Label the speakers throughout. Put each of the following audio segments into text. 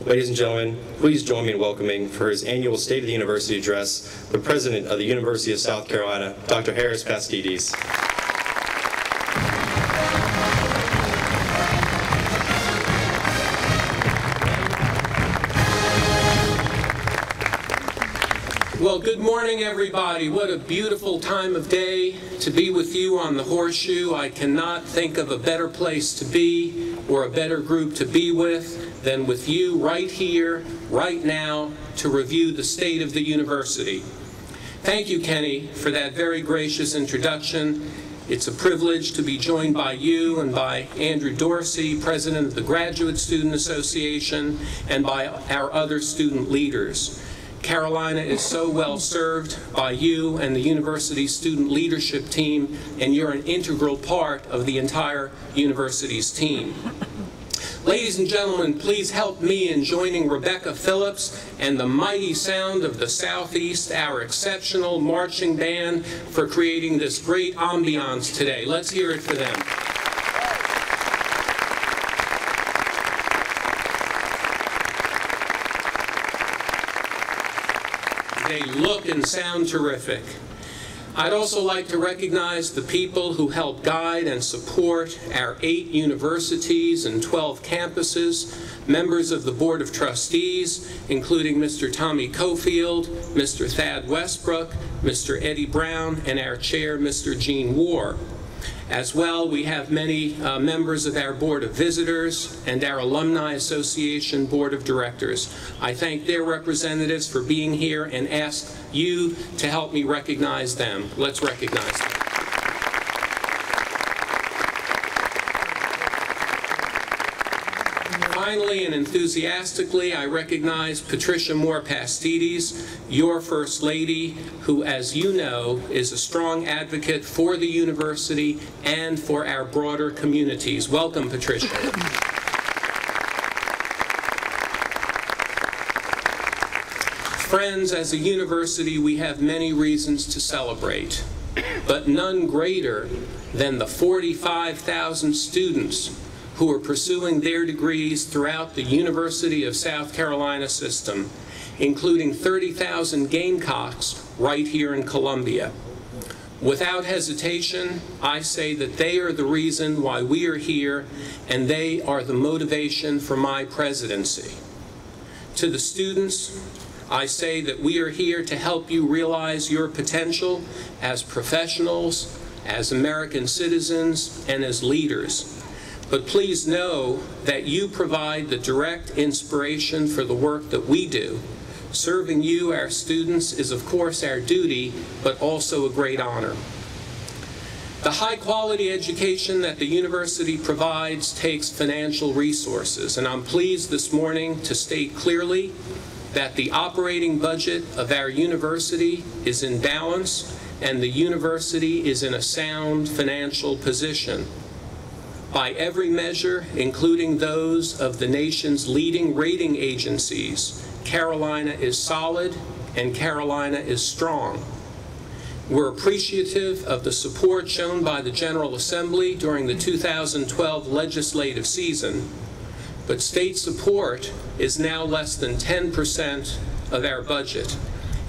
Speaker 1: Ladies and gentlemen, please join me in welcoming for his annual State of the University address, the President of the University of South Carolina, Dr. Harris Pastides.
Speaker 2: Well, good morning, everybody. What a beautiful time of day to be with you on the Horseshoe. I cannot think of a better place to be or a better group to be with than with you right here, right now, to review the state of the university. Thank you, Kenny, for that very gracious introduction. It's a privilege to be joined by you and by Andrew Dorsey, President of the Graduate Student Association, and by our other student leaders. Carolina is so well served by you and the university student leadership team, and you're an integral part of the entire university's team. Ladies and gentlemen, please help me in joining Rebecca Phillips and the mighty sound of the Southeast, our exceptional marching band, for creating this great ambiance today. Let's hear it for them. They look and sound terrific. I'd also like to recognize the people who help guide and support our 8 universities and 12 campuses, members of the Board of Trustees, including Mr. Tommy Cofield, Mr. Thad Westbrook, Mr. Eddie Brown, and our chair, Mr. Gene War. As well, we have many members of our Board of Visitors and our Alumni Association Board of Directors. I thank their representatives for being here and ask you to help me recognize them. Let's recognize them. Finally and enthusiastically, I recognize Patricia Moore Pastides, your First Lady, who, as you know, is a strong advocate for the university and for our broader communities. Welcome, Patricia. Friends, as a university, we have many reasons to celebrate, but none greater than the 45,000 students who are pursuing their degrees throughout the University of South Carolina system, including 30,000 Gamecocks right here in Columbia. Without hesitation, I say that they are the reason why we are here, and they are the motivation for my presidency. To the students, I say that we are here to help you realize your potential as professionals, as American citizens, and as leaders. But please know that you provide the direct inspiration for the work that we do. Serving you, our students, is of course our duty, but also a great honor. The high-quality education that the university provides takes financial resources, and I'm pleased this morning to state clearly that the operating budget of our university is in balance and the university is in a sound financial position. By every measure, including those of the nation's leading rating agencies, Carolina is solid and Carolina is strong. We're appreciative of the support shown by the General Assembly during the 2012 legislative season, but state support is now less than 10% of our budget,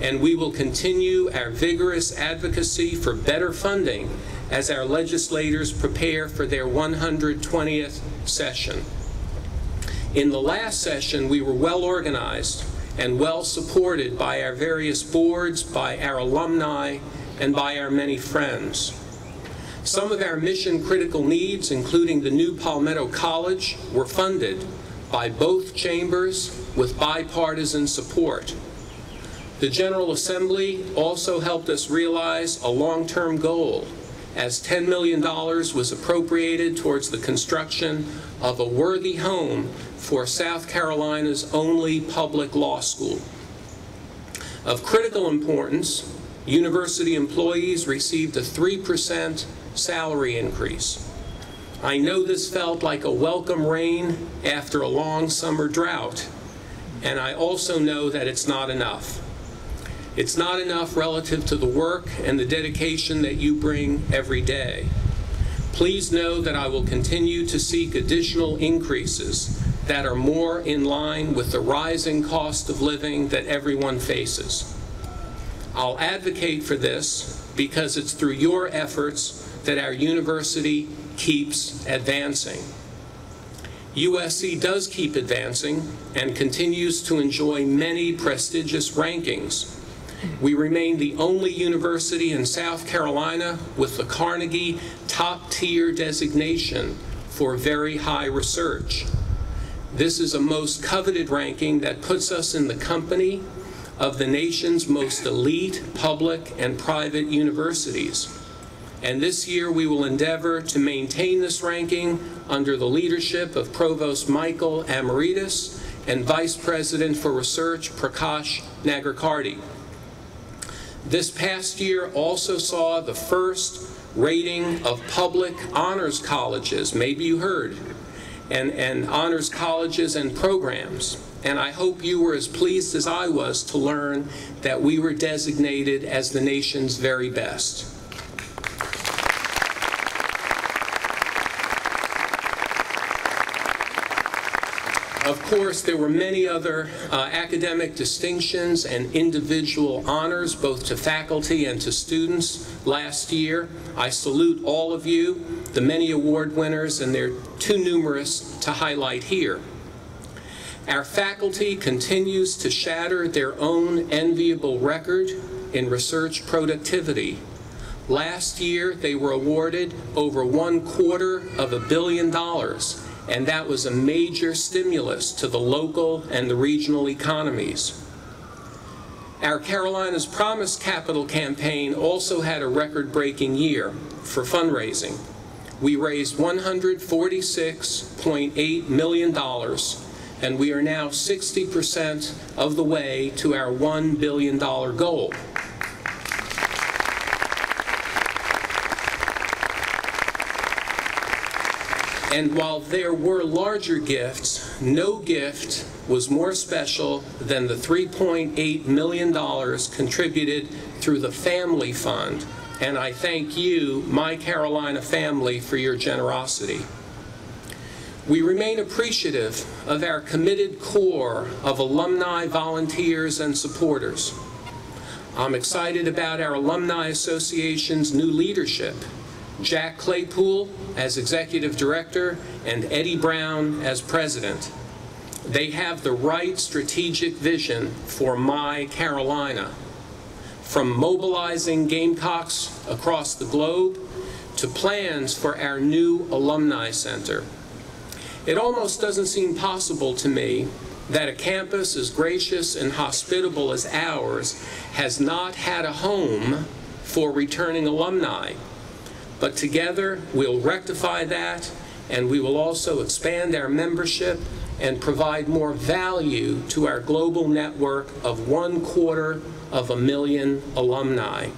Speaker 2: and we will continue our vigorous advocacy for better funding as our legislators prepare for their 120th session. In the last session, we were well organized and well supported by our various boards, by our alumni, and by our many friends. Some of our mission-critical needs, including the new Palmetto College, were funded by both chambers with bipartisan support. The General Assembly also helped us realize a long-term goal, as $10 million was appropriated towards the construction of a worthy home for South Carolina's only public law school. Of critical importance, university employees received a 3% salary increase. I know this felt like a welcome rain after a long summer drought, and I also know that it's not enough. It's not enough relative to the work and the dedication that you bring every day. Please know that I will continue to seek additional increases that are more in line with the rising cost of living that everyone faces. I'll advocate for this because it's through your efforts that our university keeps advancing. USC does keep advancing and continues to enjoy many prestigious rankings. We remain the only university in South Carolina with the Carnegie top-tier designation for very high research. This is a most coveted ranking that puts us in the company of the nation's most elite public and private universities. And this year we will endeavor to maintain this ranking under the leadership of Provost Michael Amaritis and Vice President for Research Prakash Nagarkardhi. This past year also saw the first rating of public honors colleges, maybe you heard, and honors colleges and programs. And I hope you were as pleased as I was to learn that we were designated as the nation's very best. Of course, there were many other academic distinctions and individual honors, both to faculty and to students last year. I salute all of you, the many award winners, and they're too numerous to highlight here. Our faculty continues to shatter their own enviable record in research productivity. Last year, they were awarded over $250 million. And that was a major stimulus to the local and the regional economies. Our Carolinas Promise Capital campaign also had a record-breaking year for fundraising. We raised $146.8 million, and we are now 60% of the way to our $1 billion goal. And while there were larger gifts, no gift was more special than the $3.8 million contributed through the Family Fund. And I thank you, my Carolina family, for your generosity. We remain appreciative of our committed core of alumni, volunteers, and supporters. I'm excited about our Alumni Association's new leadership. Jack Claypool as Executive Director and Eddie Brown as President. They have the right strategic vision for my Carolina, from mobilizing Gamecocks across the globe to plans for our new Alumni Center. It almost doesn't seem possible to me that a campus as gracious and hospitable as ours has not had a home for returning alumni. But together, we'll rectify that, and we will also expand our membership and provide more value to our global network of 250,000 alumni.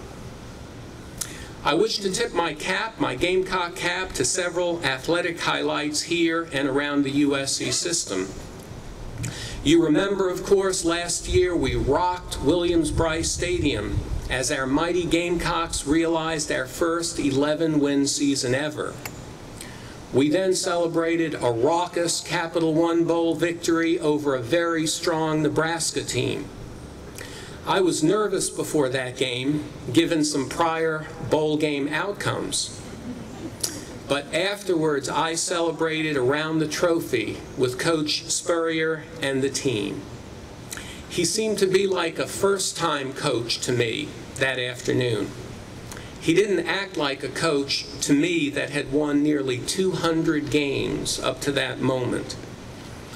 Speaker 2: I wish to tip my cap, my Gamecock cap, to several athletic highlights here and around the USC system. You remember, of course, last year we rocked Williams-Brice Stadium as our mighty Gamecocks realized our first 11-win season ever. We then celebrated a raucous Capital One Bowl victory over a very strong Nebraska team. I was nervous before that game, given some prior bowl game outcomes. But afterwards, I celebrated around the trophy with Coach Spurrier and the team. He seemed to be like a first-time coach to me that afternoon. He didn't act like a coach to me that had won nearly 200 games up to that moment.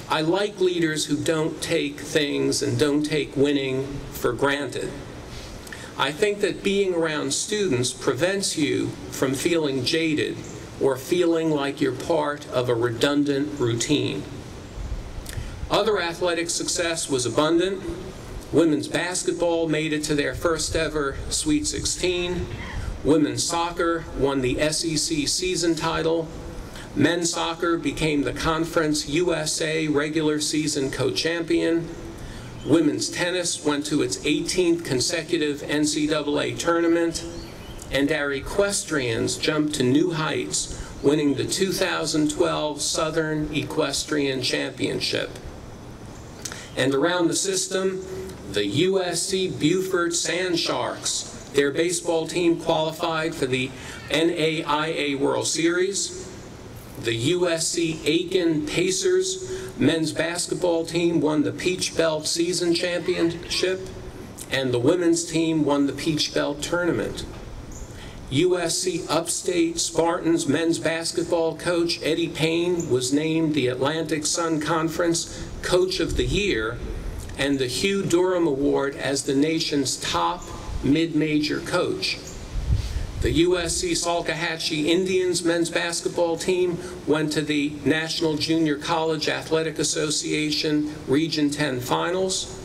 Speaker 2: I like leaders who don't take things and don't take winning for granted. I think that being around students prevents you from feeling jaded or feeling like you're part of a redundant routine. Other athletic success was abundant. Women's basketball made it to their first ever Sweet 16. Women's soccer won the SEC season title. Men's soccer became the Conference USA regular season co-champion. Women's tennis went to its 18th consecutive NCAA tournament. And our equestrians jumped to new heights, winning the 2012 Southern Equestrian Championship. And around the system, the USC Beaufort Sand Sharks. Their baseball team qualified for the NAIA World Series. The USC Aiken Pacers men's basketball team won the Peach Belt Season Championship, and the women's team won the Peach Belt Tournament. USC Upstate Spartans men's basketball coach Eddie Payne was named the Atlantic Sun Conference Coach of the Year and the Hugh Durham Award as the nation's top mid-major coach. The USC Salkehatchie Indians men's basketball team went to the National Junior College Athletic Association Region 10 Finals,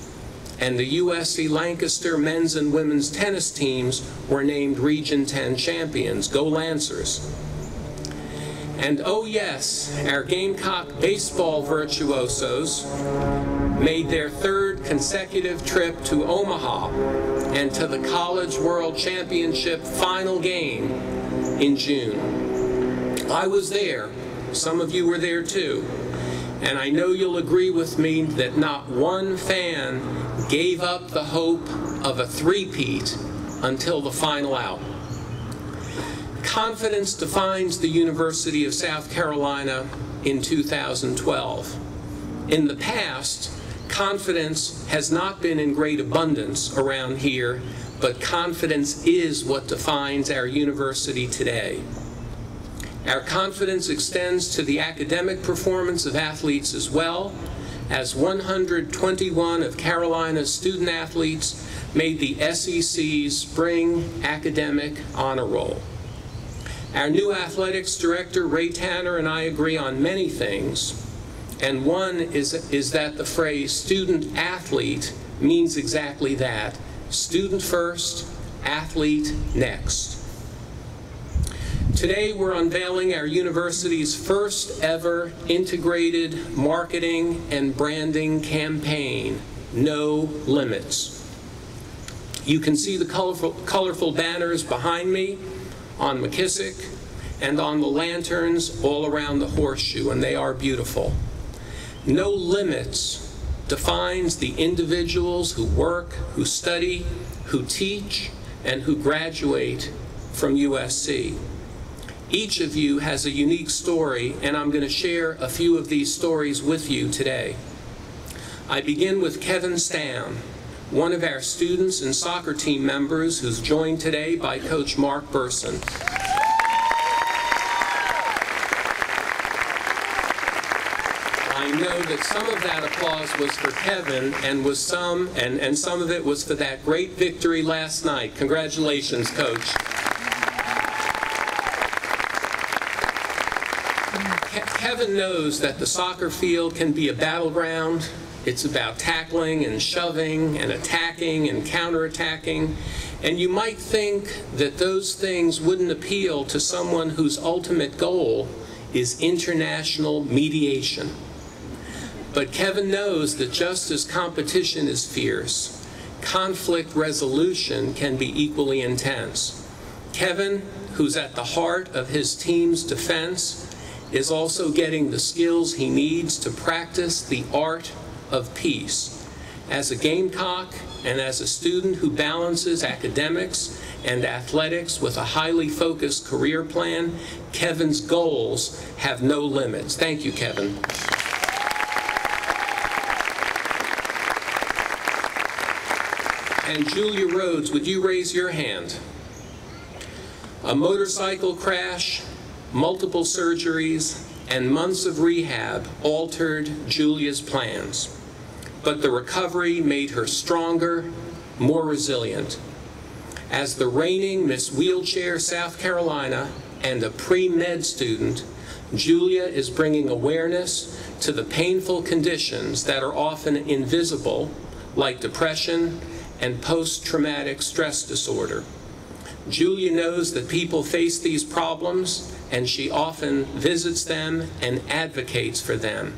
Speaker 2: and the USC Lancaster men's and women's tennis teams were named Region 10 champions. Go Lancers. And oh yes, our Gamecock baseball virtuosos made their third consecutive trip to Omaha and to the College World Championship final game in June. I was there. Some of you were there too. And I know you'll agree with me that not one fan gave up the hope of a three-peat until the final out. Confidence defines the University of South Carolina in 2012. In the past, confidence has not been in great abundance around here, but confidence is what defines our university today. Our confidence extends to the academic performance of athletes as well, as 121 of Carolina's student athletes made the SEC's Spring Academic Honor Roll. Our new athletics director, Ray Tanner, and I agree on many things, and one is that the phrase student athlete means exactly that. Student first, athlete next. Today we're unveiling our university's first ever integrated marketing and branding campaign, No Limits. You can see the colorful banners behind me on McKissick and on the lanterns all around the horseshoe, and they are beautiful. No Limits defines the individuals who work, who study, who teach, and who graduate from USC. Each of you has a unique story, and I'm going to share a few of these stories with you today. I begin with Kevin Stam, one of our students and soccer team members who's joined today by Coach Mark Burson. I know that some of that applause was for Kevin and some of it was for that great victory last night. Congratulations, Coach. Kevin knows that the soccer field can be a battleground. It's about tackling and shoving and attacking and counterattacking. And you might think that those things wouldn't appeal to someone whose ultimate goal is international mediation. But Kevin knows that just as competition is fierce, conflict resolution can be equally intense. Kevin, who's at the heart of his team's defense, is also getting the skills he needs to practice the art of peace. As a Gamecock and as a student who balances academics and athletics with a highly focused career plan, Kevin's goals have no limits. Thank you, Kevin. And Julia Rhodes, would you raise your hand? A motorcycle crash, multiple surgeries, and months of rehab altered Julia's plans. But the recovery made her stronger, more resilient. As the reigning Miss Wheelchair South Carolina and a pre-med student, Julia is bringing awareness to the painful conditions that are often invisible, like depression and post-traumatic stress disorder. Julia knows that people face these problems, and she often visits them and advocates for them.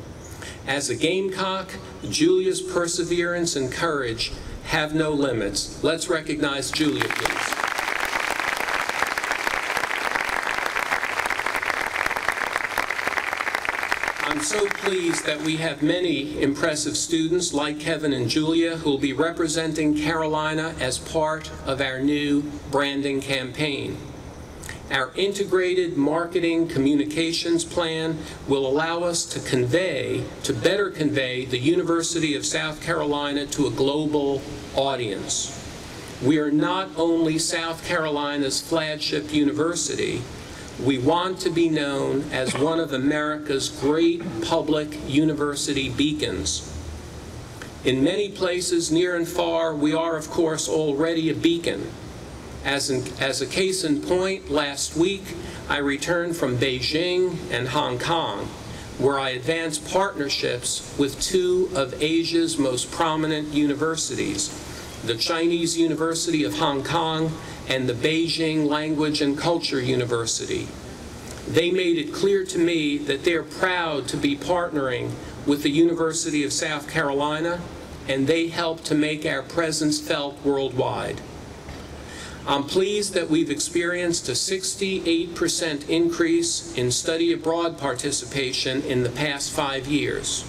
Speaker 2: As a Gamecock, Julia's perseverance and courage have no limits. Let's recognize Julia, please. I'm so pleased that we have many impressive students like Kevin and Julia who will be representing Carolina as part of our new branding campaign. Our integrated marketing communications plan will allow us to better convey the University of South Carolina to a global audience. We are not only South Carolina's flagship university, we want to be known as one of America's great public university beacons. In many places near and far, we are, of course, already a beacon. As a case in point, last week I returned from Beijing and Hong Kong, where I advanced partnerships with two of Asia's most prominent universities, the Chinese University of Hong Kong and the Beijing Language and Culture University. They made it clear to me that they're proud to be partnering with the University of South Carolina, and they help to make our presence felt worldwide. I'm pleased that we've experienced a 68% increase in study abroad participation in the past 5 years.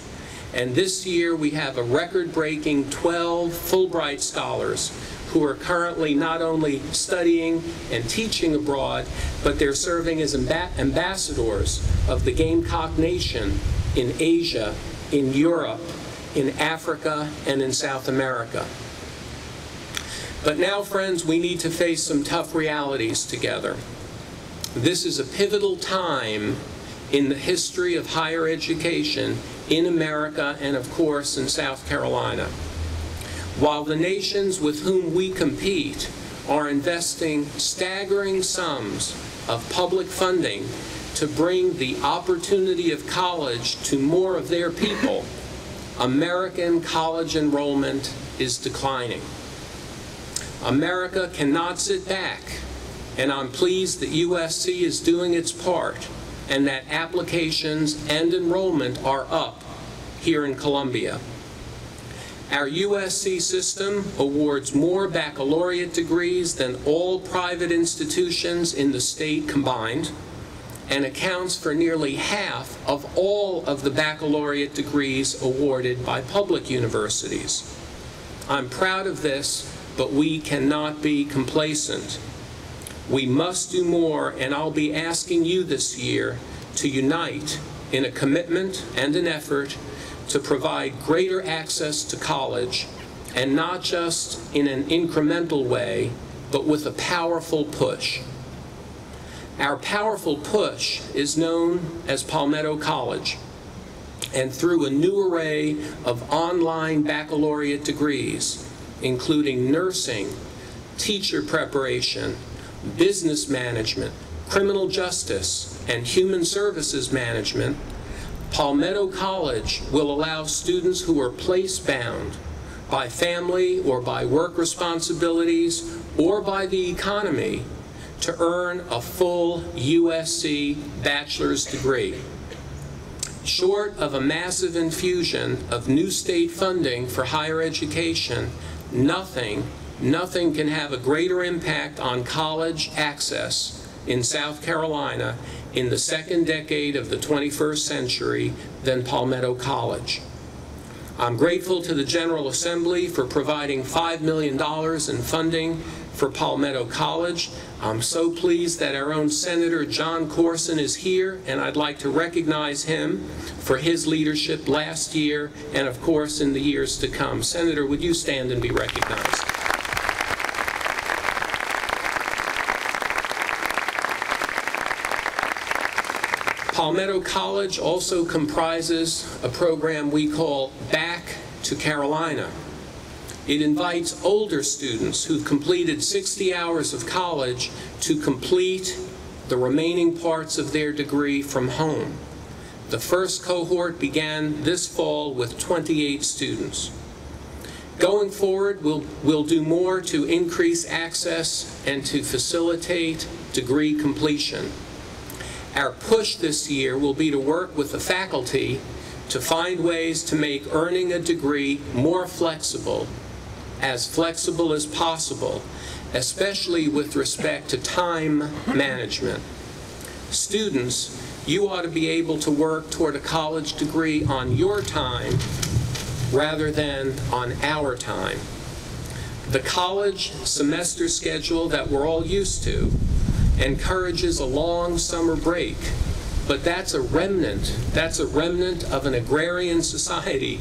Speaker 2: And this year we have a record-breaking 12 Fulbright scholars who are currently not only studying and teaching abroad, but they're serving as ambassadors of the Gamecock Nation in Asia, in Europe, in Africa, and in South America. But now, friends, we need to face some tough realities together. This is a pivotal time in the history of higher education in America and, of course, in South Carolina. While the nations with whom we compete are investing staggering sums of public funding to bring the opportunity of college to more of their people, American college enrollment is declining. America cannot sit back, and I'm pleased that USC is doing its part and that applications and enrollment are up here in Columbia. Our USC system awards more baccalaureate degrees than all private institutions in the state combined and accounts for nearly half of all of the baccalaureate degrees awarded by public universities. I'm proud of this, but we cannot be complacent. We must do more, and I'll be asking you this year to unite in a commitment and an effort to provide greater access to college, and not just in an incremental way, but with a powerful push. Our powerful push is known as Palmetto College, and through a new array of online baccalaureate degrees, including nursing, teacher preparation, business management, criminal justice, and human services management, Palmetto College will allow students who are place-bound by family or by work responsibilities or by the economy to earn a full USC bachelor's degree. Short of a massive infusion of new state funding for higher education, nothing can have a greater impact on college access in South Carolina in the second decade of the 21st century than Palmetto College. I'm grateful to the General Assembly for providing $5 million in funding for Palmetto College. I'm so pleased that our own Senator John Corson is here, and I'd like to recognize him for his leadership last year and, of course, in the years to come. Senator, would you stand and be recognized? Palmetto College also comprises a program we call Back to Carolina. It invites older students who've completed 60 hours of college to complete the remaining parts of their degree from home. The first cohort began this fall with 28 students. Going forward, we'll do more to increase access and to facilitate degree completion. Our push this year will be to work with the faculty to find ways to make earning a degree more flexible as possible, especially with respect to time management. Students, You ought to be able to work toward a college degree on your time rather than on our time. The college semester schedule that we're all used to encourages a long summer break, but that's a remnant. That's a remnant of an agrarian society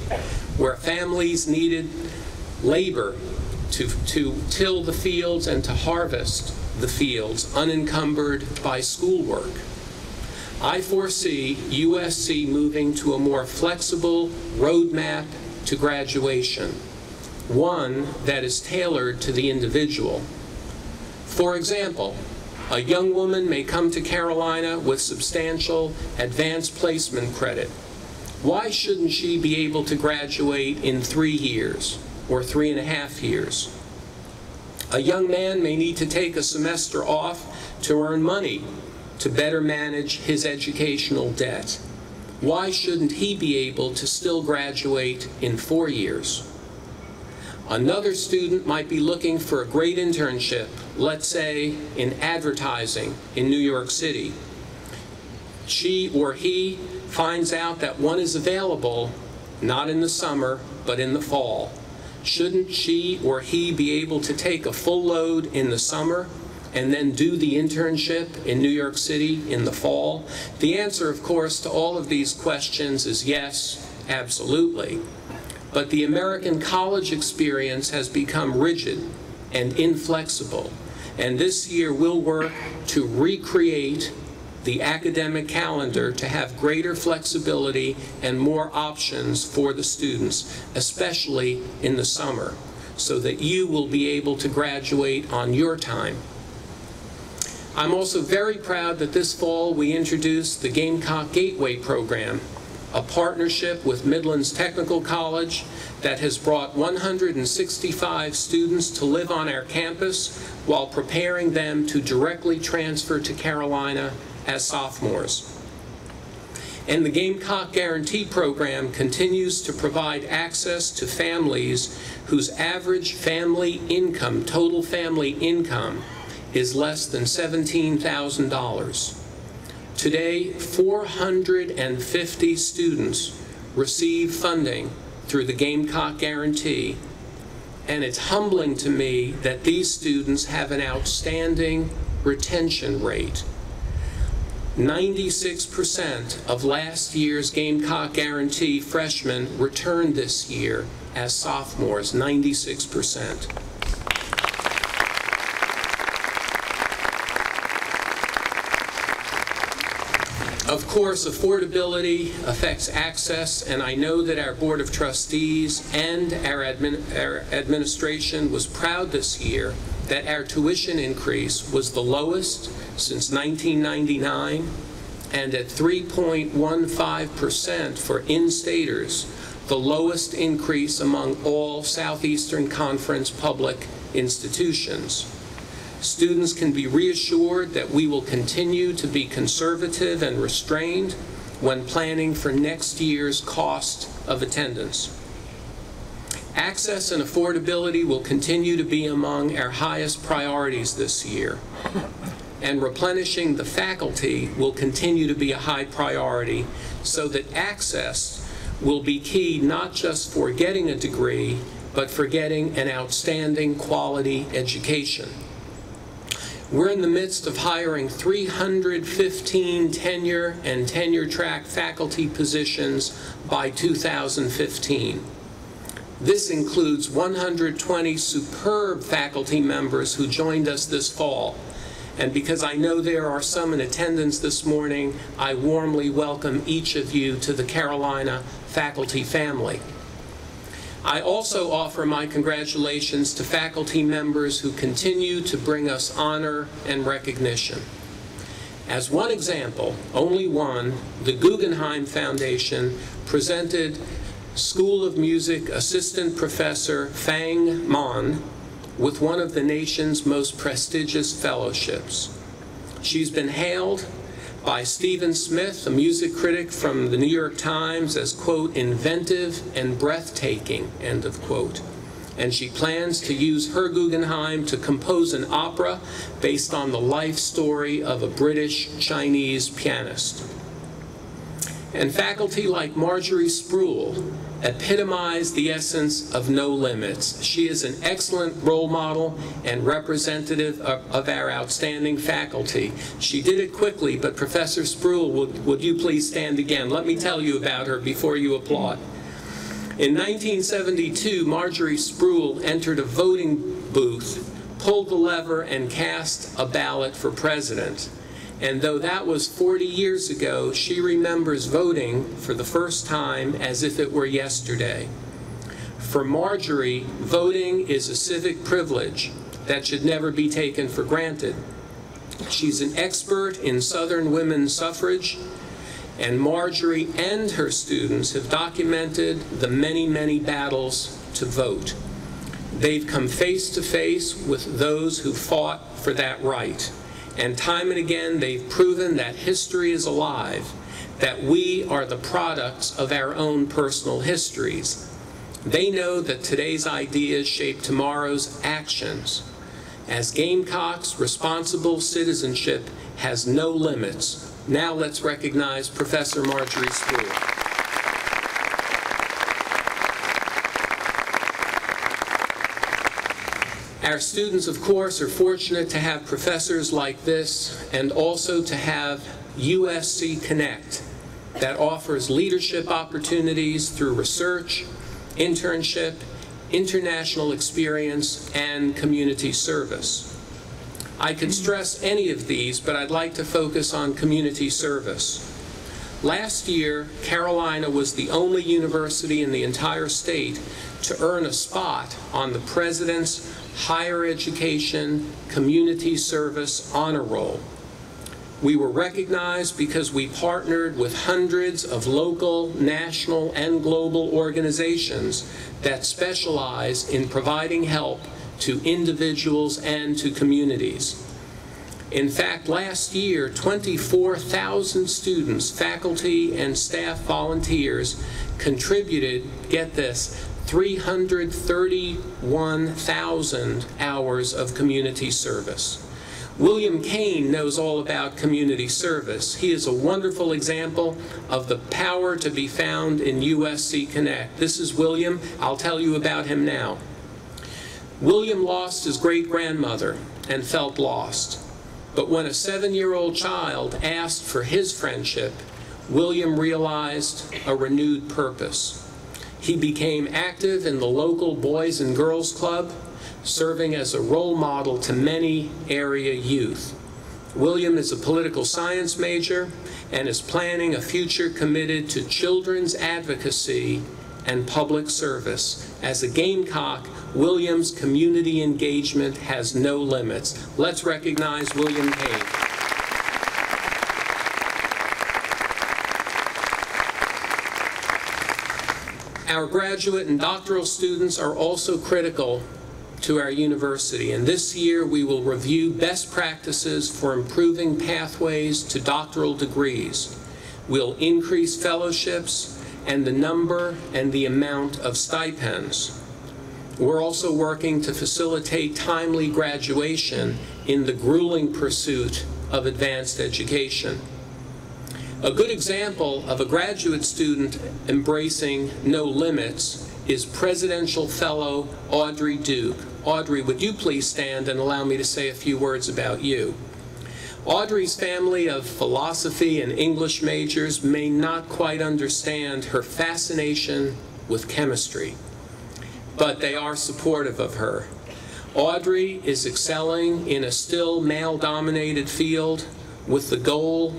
Speaker 2: where families needed labor to till the fields and to harvest the fields unencumbered by schoolwork. I foresee USC moving to a more flexible roadmap to graduation, one that is tailored to the individual. For example, a young woman may come to Carolina with substantial advanced placement credit. Why shouldn't she be able to graduate in 3 years or 3.5 years? A young man may need to take a semester off to earn money to better manage his educational debt. Why shouldn't he be able to still graduate in 4 years? Another student might be looking for a great internship, let's say in advertising in New York City. She or he finds out that one is available, not in the summer, but in the fall. Shouldn't she or he be able to take a full load in the summer and then do the internship in New York City in the fall? The answer, of course, to all of these questions is yes, absolutely. But the American college experience has become rigid and inflexible, and this year we'll work to recreate the academic calendar to have greater flexibility and more options for the students, especially in the summer, so that you will be able to graduate on your time. I'm also very proud that this fall we introduced the Gamecock Gateway program, a partnership with Midlands Technical College that has brought 165 students to live on our campus while preparing them to directly transfer to Carolina as sophomores. And the Gamecock Guarantee Program continues to provide access to families whose average family income, total family income, is less than $17,000. Today, 450 students receive funding through the Gamecock Guarantee, and it's humbling to me that these students have an outstanding retention rate. 96% of last year's Gamecock Guarantee freshmen returned this year as sophomores, 96%. Of course, affordability affects access, and I know that our Board of Trustees and our administration was proud this year that our tuition increase was the lowest since 1999, and at 3.15% for in-staters, the lowest increase among all Southeastern Conference public institutions. Students can be reassured that we will continue to be conservative and restrained when planning for next year's cost of attendance. Access and affordability will continue to be among our highest priorities this year, and replenishing the faculty will continue to be a high priority so that access will be key not just for getting a degree, but for getting an outstanding quality education. We're in the midst of hiring 315 tenure and tenure-track faculty positions by 2015. This includes 120 superb faculty members who joined us this fall. And because I know there are some in attendance this morning, I warmly welcome each of you to the Carolina faculty family. I also offer my congratulations to faculty members who continue to bring us honor and recognition. As one example, only one, the Guggenheim Foundation presented School of Music Assistant Professor Fang Mon with one of the nation's most prestigious fellowships. She's been hailed by Stephen Smith, a music critic from the New York Times, as, quote, inventive and breathtaking, end of quote. And she plans to use her Guggenheim to compose an opera based on the life story of a British-Chinese pianist. And faculty like Marjorie Spruill epitomize the essence of no limits. She is an excellent role model and representative of our outstanding faculty. She did it quickly, but Professor Spruill, would you please stand again? Let me tell you about her before you applaud. In 1972, Marjorie Spruill entered a voting booth, pulled the lever, and cast a ballot for president. And though that was 40 years ago, she remembers voting for the first time as if it were yesterday. For Marjorie, voting is a civic privilege that should never be taken for granted. She's an expert in Southern women's suffrage, and Marjorie and her students have documented the many, many battles to vote. They've come face to face with those who fought for that right. And time and again, they've proven that history is alive, that we are the products of our own personal histories. They know that today's ideas shape tomorrow's actions. As Gamecocks, responsible citizenship has no limits. Now let's recognize Professor Marjorie Spruill. Our students, of course, are fortunate to have professors like this and also to have USC Connect that offers leadership opportunities through research, internship, international experience, and community service. I could stress any of these, but I'd like to focus on community service. Last year, Carolina was the only university in the entire state to earn a spot on the President's Higher Education Community Service Honor Roll. We were recognized because we partnered with hundreds of local, national, and global organizations that specialize in providing help to individuals and to communities. In fact, last year, 24,000 students, faculty, and staff volunteers contributed, get this, 331,000 hours of community service. William Kane knows all about community service. He is a wonderful example of the power to be found in USC Connect. This is William. I'll tell you about him now. William lost his great-grandmother and felt lost. But when a 7-year-old child asked for his friendship, William realized a renewed purpose. He became active in the local Boys and Girls Club, serving as a role model to many area youth. William is a political science major and is planning a future committed to children's advocacy and public service. As a Gamecock, William's community engagement has no limits. Let's recognize William Kane. Our graduate and doctoral students are also critical to our university, and this year we will review best practices for improving pathways to doctoral degrees. We'll increase fellowships and the number and the amount of stipends. We're also working to facilitate timely graduation in the grueling pursuit of advanced education. A good example of a graduate student embracing no limits is Presidential Fellow Audrey Duke. Audrey, would you please stand and allow me to say a few words about you? Audrey's family of philosophy and English majors may not quite understand her fascination with chemistry, but they are supportive of her. Audrey is excelling in a still male-dominated field with the goal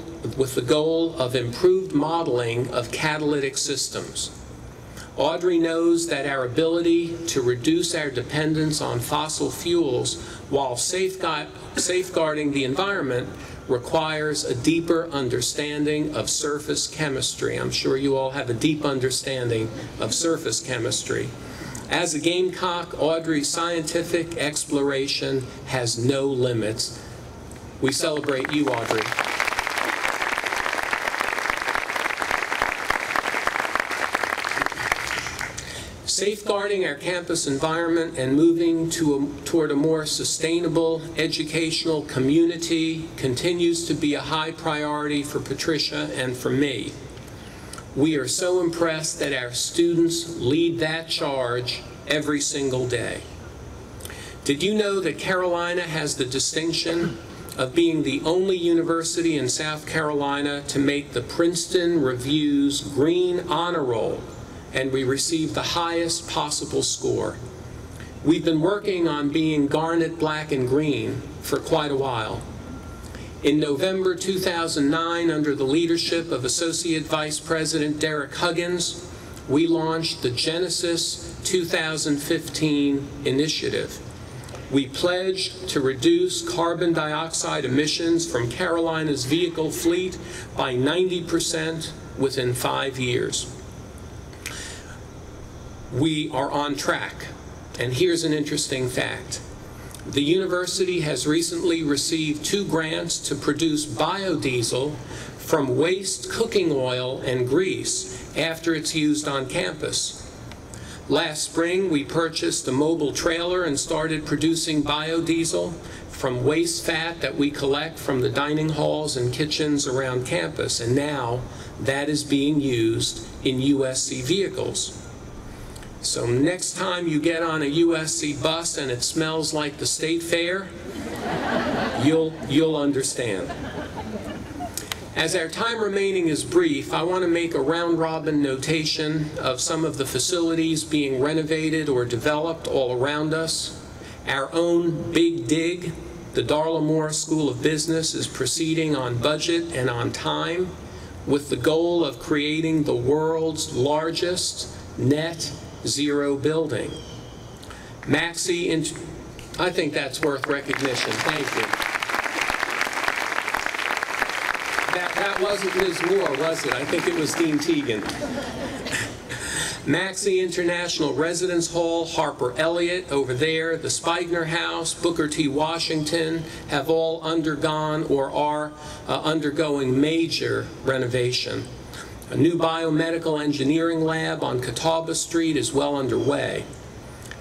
Speaker 2: of improved modeling of catalytic systems. Audrey knows that our ability to reduce our dependence on fossil fuels while safeguarding the environment requires a deeper understanding of surface chemistry. I'm sure you all have a deep understanding of surface chemistry. As a Gamecock, Audrey's scientific exploration has no limits. We celebrate you, Audrey. Safeguarding our campus environment and moving toward a more sustainable educational community continues to be a high priority for Patricia and for me. We are so impressed that our students lead that charge every single day. Did you know that Carolina has the distinction of being the only university in South Carolina to make the Princeton Review's Green Honor Roll, and we received the highest possible score? We've been working on being Garnet, Black, and Green for quite a while. In November 2009, under the leadership of Associate Vice President Derek Huggins, we launched the Genesis 2015 initiative. We pledged to reduce carbon dioxide emissions from Carolina's vehicle fleet by 90% within 5 years. We are on track, and here's an interesting fact. The university has recently received 2 grants to produce biodiesel from waste cooking oil and grease after it's used on campus. Last spring, we purchased a mobile trailer and started producing biodiesel from waste fat that we collect from the dining halls and kitchens around campus, and now that is being used in USC vehicles. So next time you get on a USC bus and it smells like the state fair, you'll understand. As our time remaining is brief, I want to make a round-robin notation of some of the facilities being renovated or developed all around us. Our own Big Dig, the Darla Moore School of Business, is proceeding on budget and on time with the goal of creating the world's largest net zero building. I think that's worth recognition. Thank you. That wasn't Ms. Moore, was it? I think it was Dean Teagan. Maxey International Residence Hall, Harper Elliott over there, the Spigner House, Booker T. Washington have all undergone or are undergoing major renovation. A new biomedical engineering lab on Catawba Street is well underway.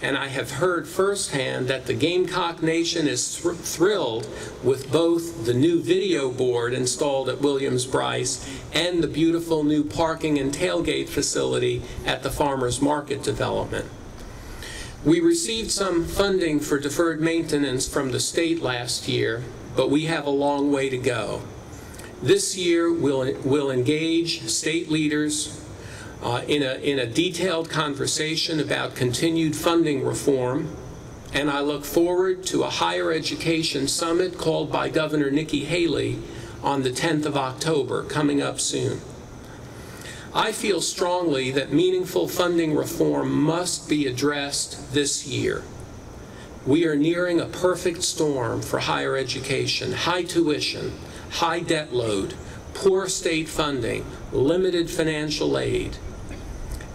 Speaker 2: And I have heard firsthand that the Gamecock Nation is thrilled with both the new video board installed at Williams-Brice and the beautiful new parking and tailgate facility at the Farmers Market development. We received some funding for deferred maintenance from the state last year, but we have a long way to go. This year we'll engage state leaders in a detailed conversation about continued funding reform, and I look forward to a higher education summit called by Governor Nikki Haley on the 10th of October, coming up soon. I feel strongly that meaningful funding reform must be addressed this year. We are nearing a perfect storm for higher education: high tuition, high debt load, poor state funding, limited financial aid.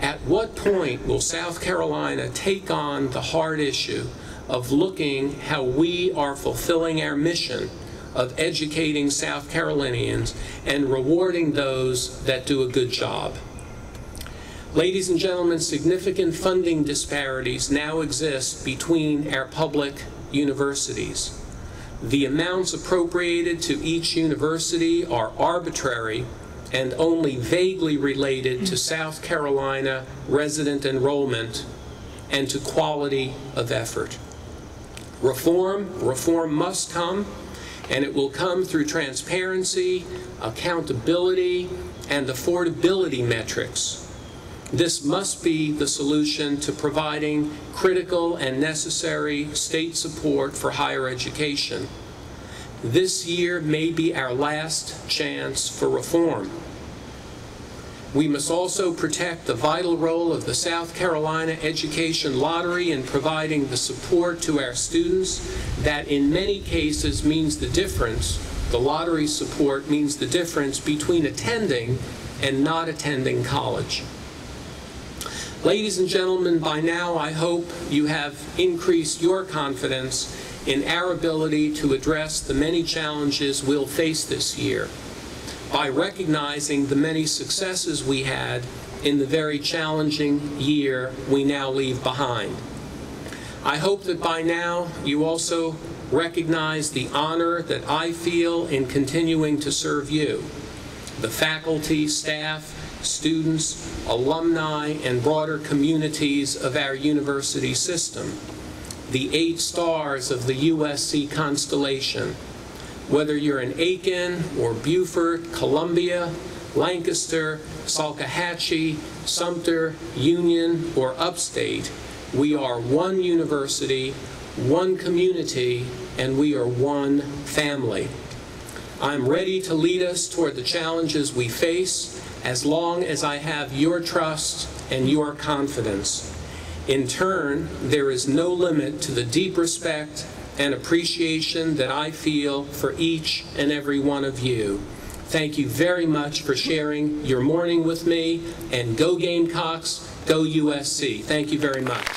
Speaker 2: At what point will South Carolina take on the hard issue of looking how we are fulfilling our mission of educating South Carolinians and rewarding those that do a good job? Ladies and gentlemen, significant funding disparities now exist between our public universities. The amounts appropriated to each university are arbitrary and only vaguely related to South Carolina resident enrollment and to quality of effort. Reform must come, and it will come through transparency, accountability, and affordability metrics. This must be the solution to providing critical and necessary state support for higher education. This year may be our last chance for reform. We must also protect the vital role of the South Carolina Education Lottery in providing the support to our students that in many cases means the difference. The lottery support means the difference between attending and not attending college. Ladies and gentlemen, by now I hope you have increased your confidence in our ability to address the many challenges we'll face this year by recognizing the many successes we had in the very challenging year we now leave behind. I hope that by now you also recognize the honor that I feel in continuing to serve you, the faculty, staff, students, alumni, and broader communities of our university system, the 8 stars of the USC constellation. Whether you're in Aiken or Beaufort, Columbia, Lancaster, Salkehatchie, Sumter, Union, or Upstate, we are one university, one community, and we are one family. I'm ready to lead us toward the challenges we face as long as I have your trust and your confidence. In turn, there is no limit to the deep respect and appreciation that I feel for each and every one of you. Thank you very much for sharing your morning with me, and go Gamecocks, go USC. Thank you very much.